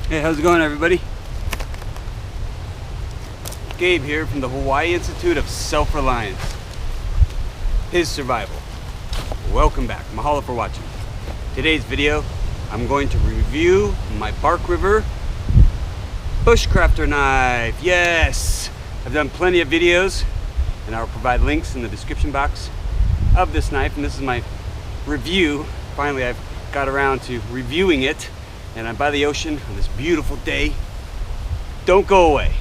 Hey, how's it going, everybody? Gabe here from the Hawaii Institute of Self-Reliance. His survival. Welcome back. Mahalo for watching. Today's video, I'm going to review my Bark River Bushcrafter knife. Yes! I've done plenty of videos, and I'll provide links in the description box of this knife, and this is my review. Finally, I've got around to reviewing it, and I'm by the ocean on this beautiful day. Don't go away.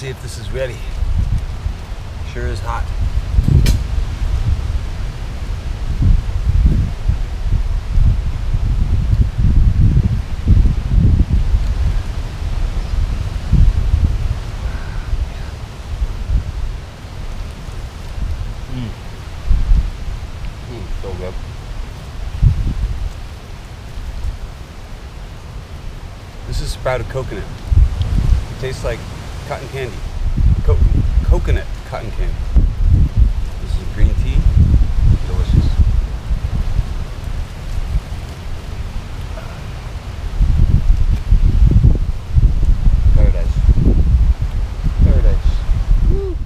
see if this is ready. Sure is hot. So good. This is sprouted coconut. It tastes like cotton candy. Coconut cotton candy. This is green tea. Delicious. Paradise. Paradise. Woo.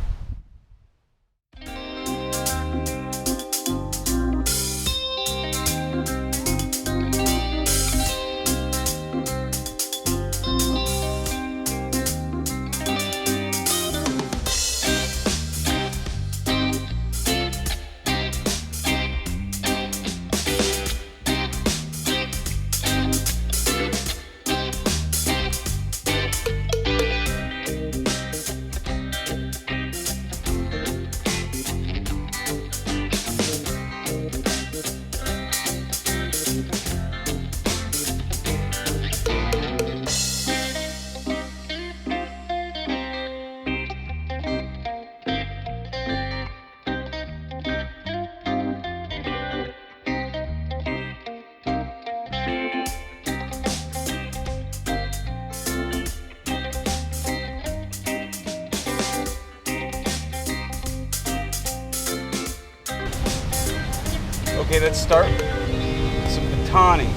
Okay, let's start with some batoning.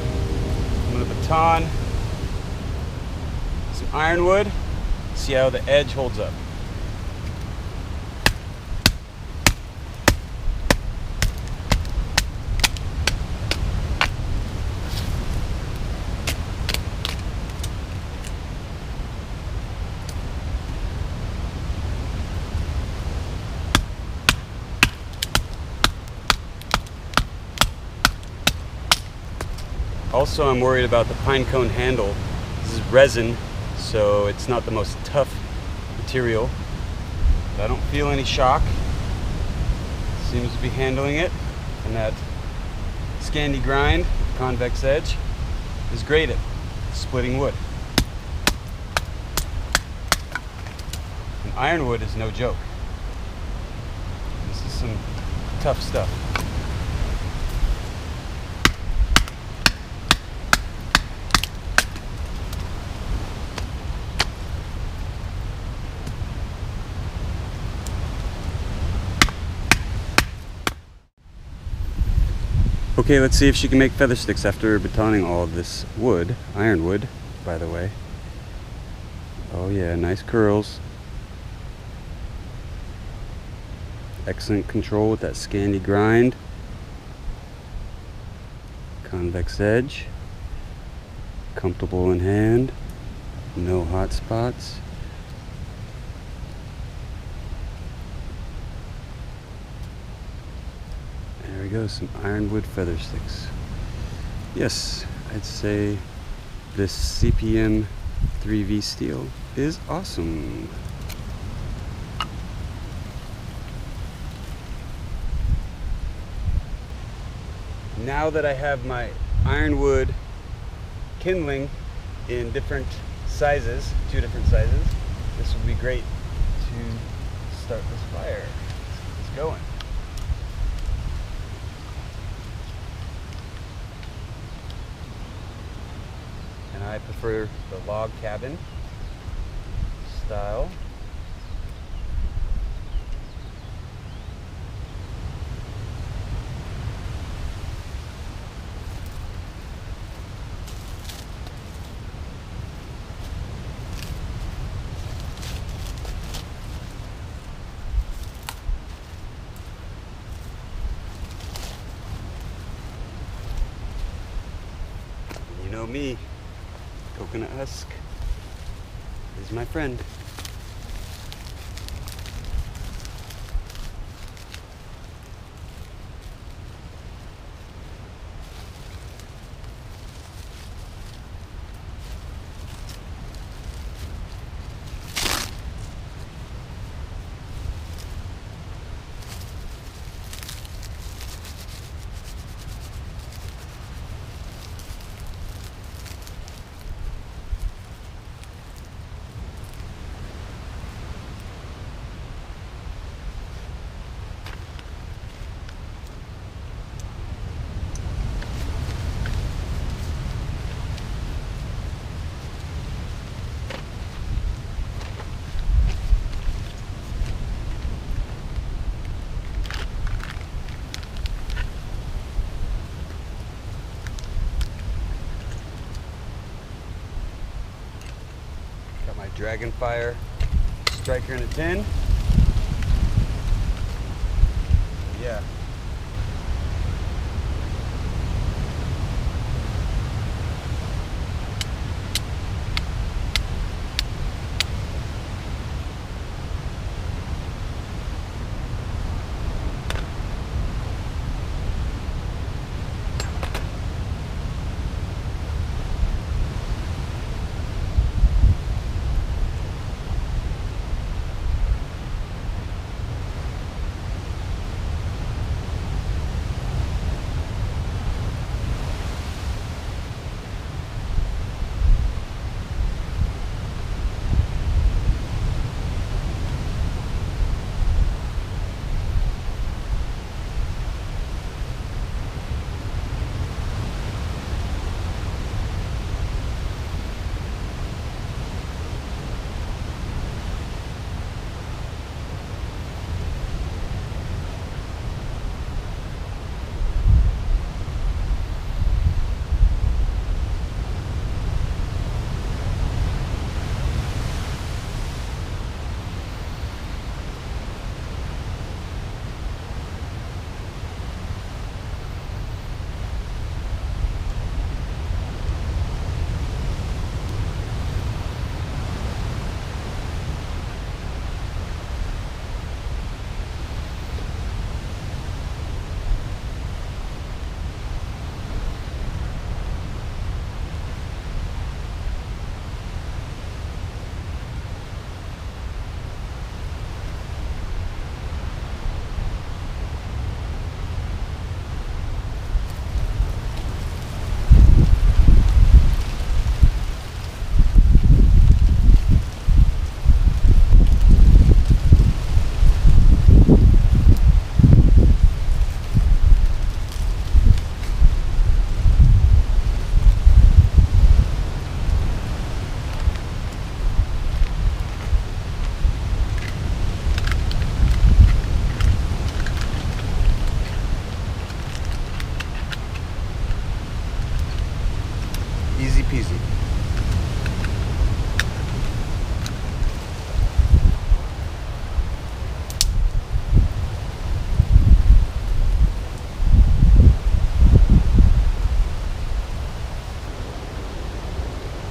I'm going to baton some ironwood, see how the edge holds up. Also, I'm worried about the pine cone handle. This is resin, so it's not the most tough material. But I don't feel any shock. Seems to be handling it. And that Scandi grind, convex edge, is great at splitting wood. And ironwood is no joke. This is some tough stuff. Okay, let's see if she can make feather sticks after batoning all of this wood. Ironwood, by the way. Oh yeah, nice curls. Excellent control with that Scandi grind. Convex edge. Comfortable in hand. No hot spots. There we go, some ironwood feather sticks. Yes, I'd say this CPM 3V steel is awesome. Now that I have my ironwood kindling in different sizes, 2 different sizes, this would be great to start this fire. Let's get this going. And I prefer the log cabin style. You know me. Coconut husk is my friend. Dragonfire striker in a tin. Yeah. Easy peasy.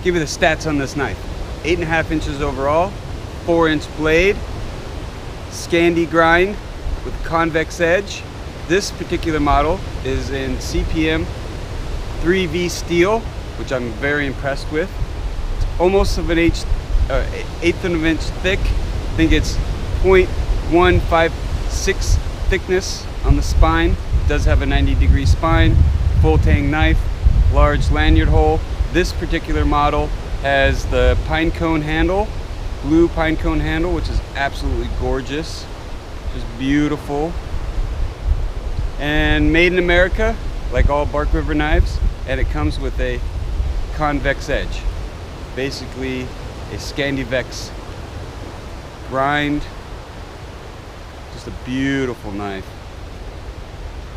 Give you the stats on this knife. 8.5 inches overall, 4-inch blade, Scandi grind with convex edge. This particular model is in CPM 3V steel, which I'm very impressed with. It's almost of an eighth of an inch thick. I think it's 0.156 thickness on the spine. It does have a 90-degree spine, full tang knife, large lanyard hole. This particular model has the pine cone handle, blue pine cone handle, which is absolutely gorgeous, just beautiful. And made in America, like all Bark River knives, and it comes with a convex edge, basically a Scandivex grind. Just a beautiful knife.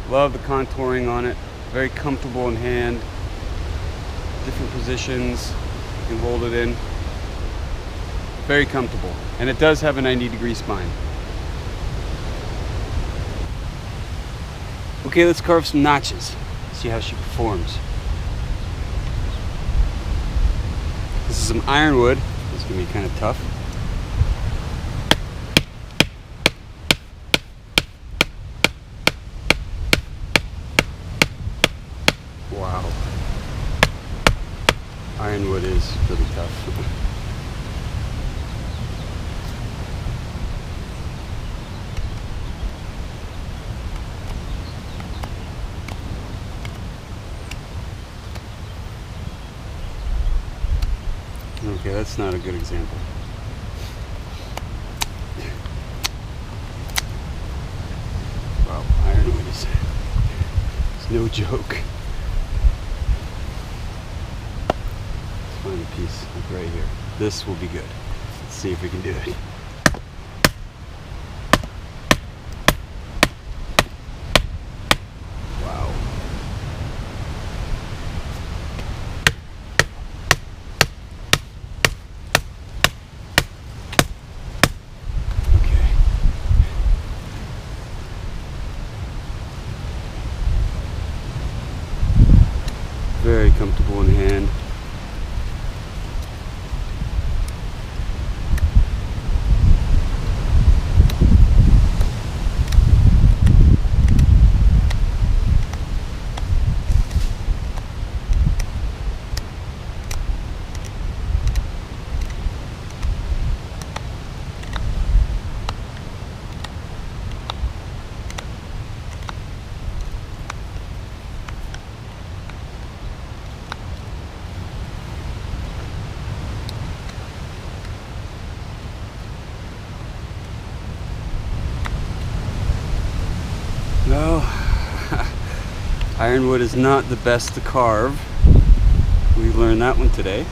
Love the contouring on it, very comfortable in hand. Different positions you can hold it in. Very comfortable, and it does have a 90-degree spine. Okay, let's carve some notches. See how she performs. This is some ironwood. This is gonna be kind of tough. Wow. Ironwood is really tough. Okay, that's not a good example. Wow, ironwood is no joke. Let's find a piece like right here. This will be good. Let's see if we can do it. Wow. Very comfortable in hand. No, ironwood is not the best to carve. We learned that one today.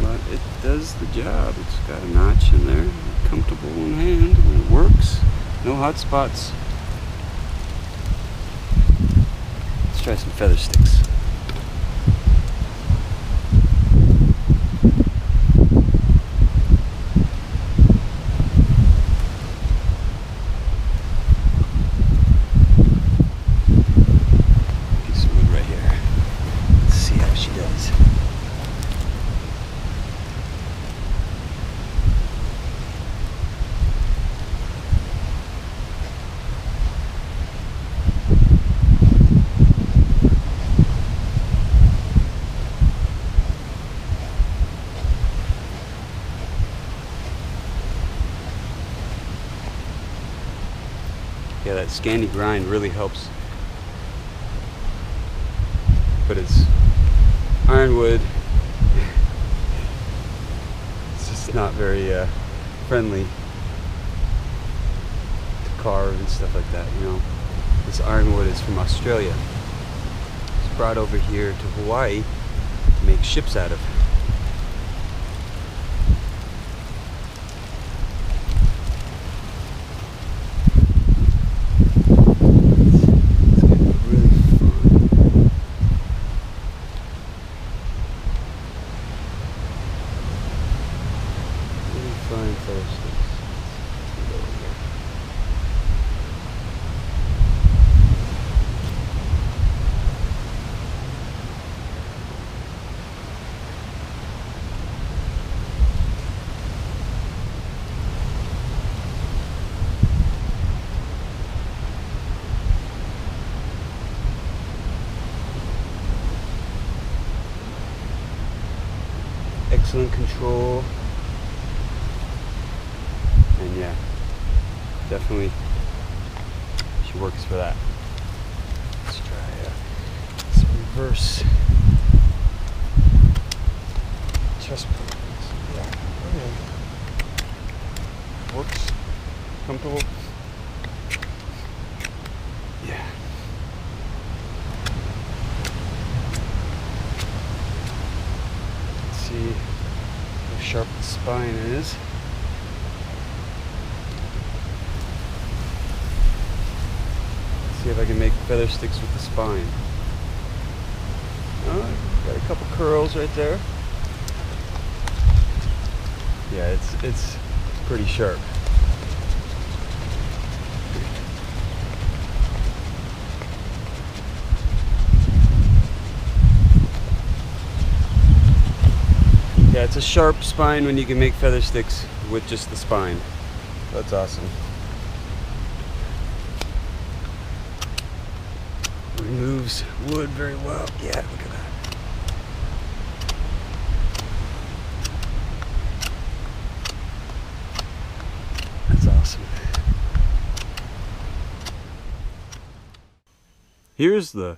But it does the job. It's got a notch in there, comfortable in hand, and it works. No hot spots. Let's try some feather sticks. Yeah, that Scandi grind really helps. But it's ironwood. It's just not very friendly to carve and stuff like that, you know. This ironwood is from Australia. It's brought over here to Hawaii to make ships out of. Excellent control, and yeah, definitely she works for that. Let's try some reverse chest pulls. Yeah, okay. Works, comfortable. Yeah. Let's see how sharp the spine is. Let's see if I can make feather sticks with the spine. Oh, got a couple curls right there. Yeah, it's pretty sharp. Yeah, it's a sharp spine when you can make feather sticks with just the spine. That's awesome. Removes wood very well. Yeah, look at that. That's awesome. Here's the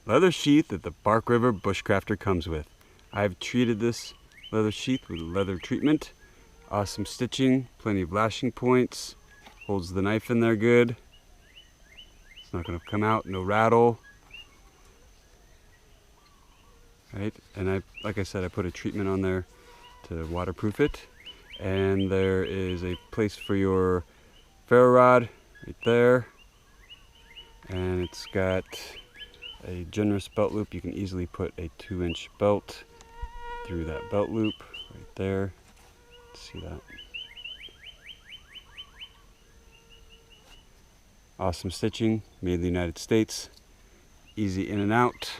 leather sheath that the Bark River Bushcrafter comes with. I've treated this leather sheath with leather treatment. Awesome stitching, plenty of lashing points, holds the knife in there good. It's not going to come out, no rattle. Right, and like I said, I put a treatment on there to waterproof it. And there is a place for your ferro rod right there. And it's got a generous belt loop. You can easily put a 2-inch belt through that belt loop right there. See that? Awesome stitching, made in the United States. Easy in and out.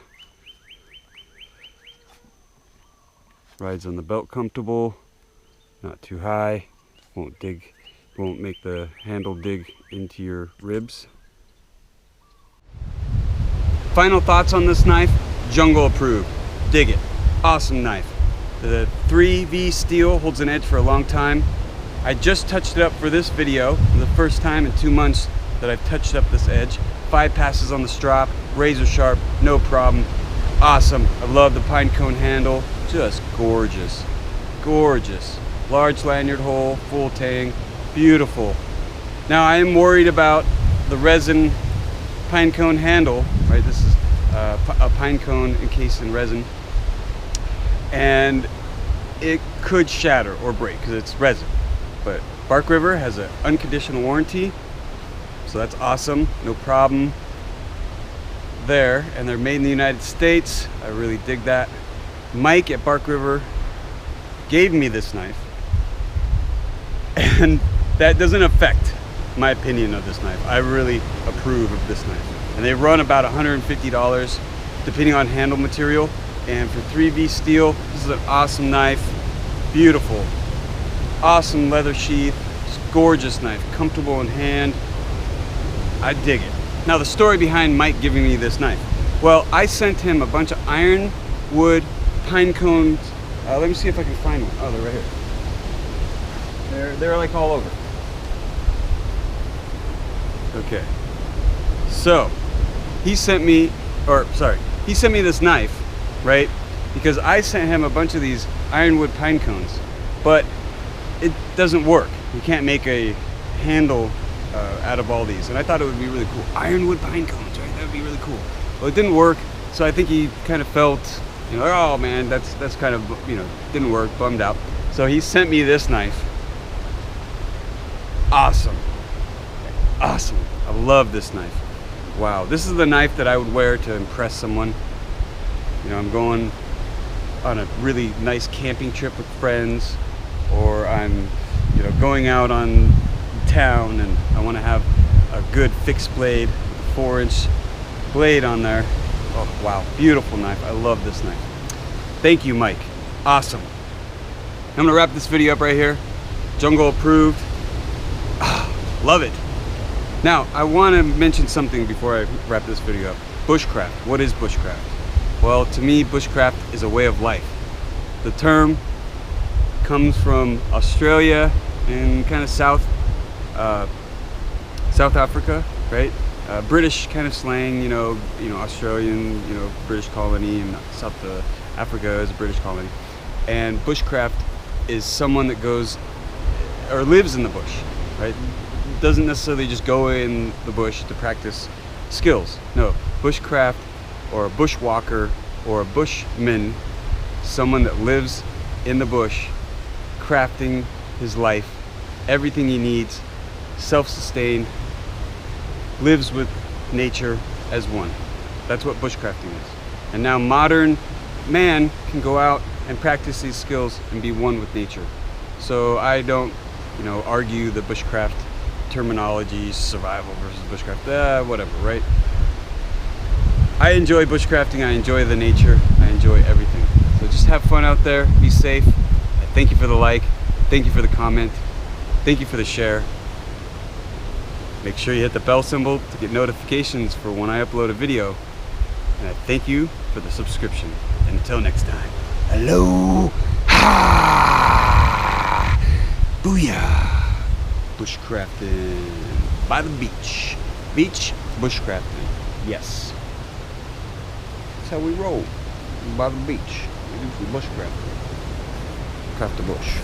Rides on the belt comfortable, not too high, won't make the handle dig into your ribs. Final thoughts on this knife, jungle approved, dig it, awesome knife. The 3V steel holds an edge for a long time. I just touched it up for this video, the first time in 2 months that I've touched up this edge. 5 passes on the strop, razor sharp, no problem. Awesome, I love the pine cone handle, just gorgeous, gorgeous. Large lanyard hole, full tang, beautiful. Now I am worried about the resin pine cone handle, right? This is a pine cone encased in resin, and it could shatter or break because it's resin. But Bark River has an unconditional warranty, so that's awesome, no problem there. And they're made in the United States. I really dig that. Mike at Bark River gave me this knife, and that doesn't affect my opinion of this knife. I really approve of this knife, and they run about $150 depending on handle material. And for 3V steel, this is an awesome knife, beautiful, awesome leather sheath, just gorgeous knife, comfortable in hand. I dig it. Now the story behind Mike giving me this knife. Well, I sent him a bunch of ironwood pine cones. Let me see if I can find one. Oh, they're right here. They're like all over. Okay. So he sent me this knife, right? Because I sent him a bunch of these ironwood pine cones, but it doesn't work. You can't make a handle out of all these, and I thought it would be really cool. Ironwood pine cones, right? That would be really cool. Well, it didn't work, so I think he kind of felt, you know, oh man, that's kind of, you know, didn't work, bummed out. So he sent me this knife. Awesome, awesome. I love this knife. Wow, this is the knife that I would wear to impress someone. You know, I'm going on a really nice camping trip with friends, or I'm, you know, going out on town and I want to have a good fixed blade, 4-inch blade on there. Oh wow, beautiful knife. I love this knife. Thank you, Mike. Awesome. I'm gonna wrap this video up right here. Jungle approved. Love it. Now I want to mention something before I wrap this video up. Bushcraft. What is bushcraft? Well, to me, bushcraft is a way of life. The term comes from Australia and kind of South Africa, right? British kind of slang, you know, Australian, you know, British colony, and South Africa is a British colony. And bushcraft is someone that goes or lives in the bush, right? Doesn't necessarily just go in the bush to practice skills. No, bushcraft or a bushwalker or a bushman, someone that lives in the bush, crafting his life, everything he needs, self-sustained, lives with nature as one. That's what bushcrafting is. And now modern man can go out and practice these skills and be one with nature. So I don't, you know, argue the bushcraft terminology, survival versus bushcraft, whatever, right? I enjoy bushcrafting, I enjoy the nature, I enjoy everything. So just have fun out there, be safe. Thank you for the like, thank you for the comment, thank you for the share. Make sure you hit the bell symbol to get notifications for when I upload a video. And I thank you for the subscription. Until next time, aloha! Booyah! Bushcrafting by the beach. Beach bushcrafting. Yes. That's how we roll. By the beach. We do some bushcrafting. Craft the bush.